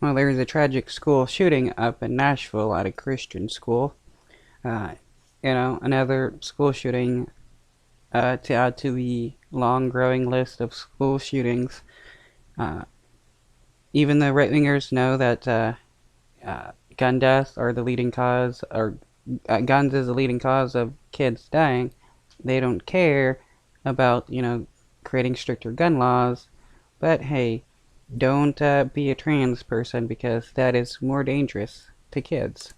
Well, there was a tragic school shooting up in Nashville at a Christian school. Uh, another school shooting to add to the long growing list of school shootings. Uh, Even the right wingers know that gun deaths are the leading cause, or guns is the leading cause of kids dying. They don't care about, creating stricter gun laws. But hey, don't be a trans person because that is more dangerous to kids.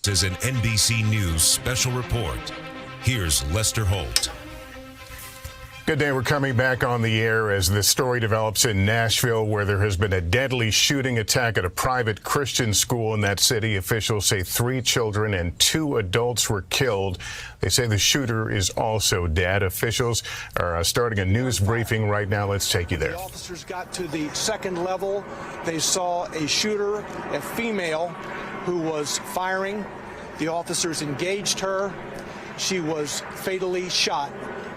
This is an NBC News special report. Here's Lester Holt. Good day. We're coming back on the air as this story develops in Nashville, where there has been a deadly shooting attack at a private Christian school in that city. Officials say 3 children and 2 adults were killed. They say the shooter is also dead. Officials are starting a news briefing right now. Let's take you there. The officers got to the second level. They saw a shooter, a female, who was firing. The officers engaged her. She was fatally shot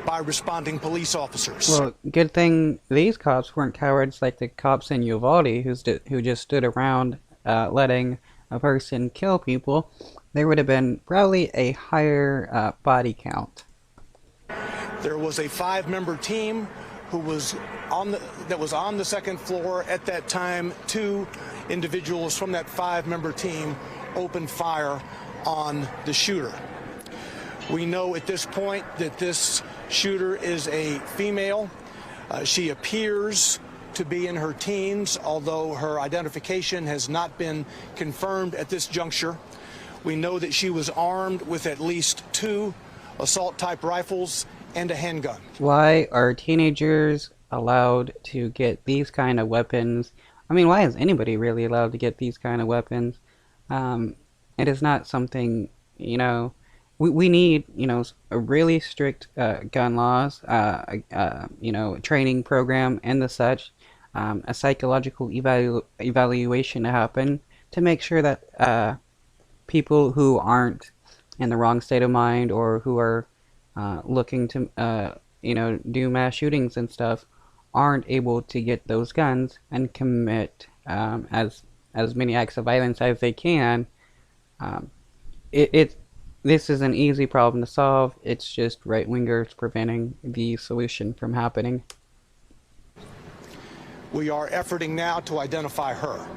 by responding police officers. Well, good thing these cops weren't cowards like the cops in Uvalde who just stood around letting a person kill people. There would have been probably a higher body count. There was a 5-member team who was on the second floor at that time. 2 individuals from that 5-member team opened fire on the shooter. We know at this point that this shooter is a female. She appears to be in her teens, although her identification has not been confirmed at this juncture. We know that she was armed with at least 2 assault-type rifles and a handgun. Why are teenagers allowed to get these kind of weapons? I mean, why is anybody really allowed to get these kind of weapons? It is not something, we need, a really strict gun laws, training program and the such, a psychological evaluation to happen to make sure that people who aren't in the wrong state of mind or who are looking to, do mass shootings and stuff aren't able to get those guns and commit as many acts of violence as they can. This is an easy problem to solve. It's just right-wingers preventing the solution from happening. We are efforting now to identify her.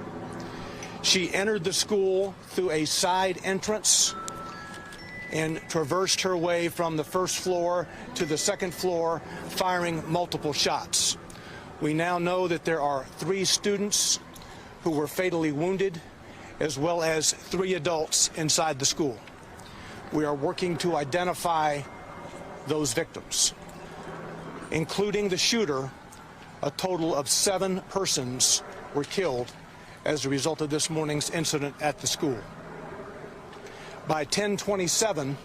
She entered the school through a side entrance and traversed her way from the first floor to the second floor, firing multiple shots. We now know that there are 3 students who were fatally wounded, as well as 3 adults inside the school. We are working to identify those victims, including the shooter. A total of 7 persons were killed as a result of this morning's incident at the school. By 10:27,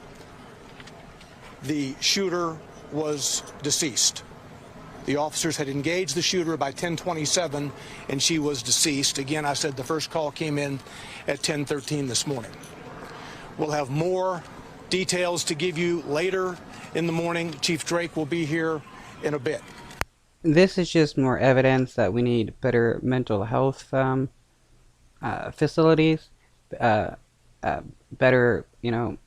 the shooter was deceased. The officers had engaged the shooter by 10:27, and she was deceased. Again, I said the first call came in at 10:13 this morning. We'll have more details to give you later in the morning. Chief Drake will be here in a bit. This is just more evidence that we need better mental health facilities, better,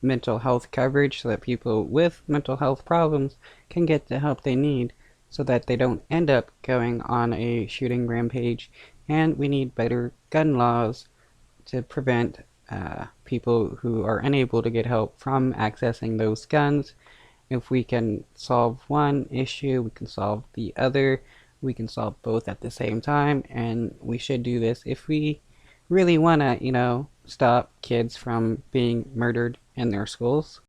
mental health coverage so that people with mental health problems can get the help they need so that they don't end up going on a shooting rampage. And we need better gun laws to prevent people who are unable to get help from accessing those guns. If we can solve one issue, we can solve the other. We can solve both at the same time, and we should do this if we really want to, stop kids from being murdered in their schools.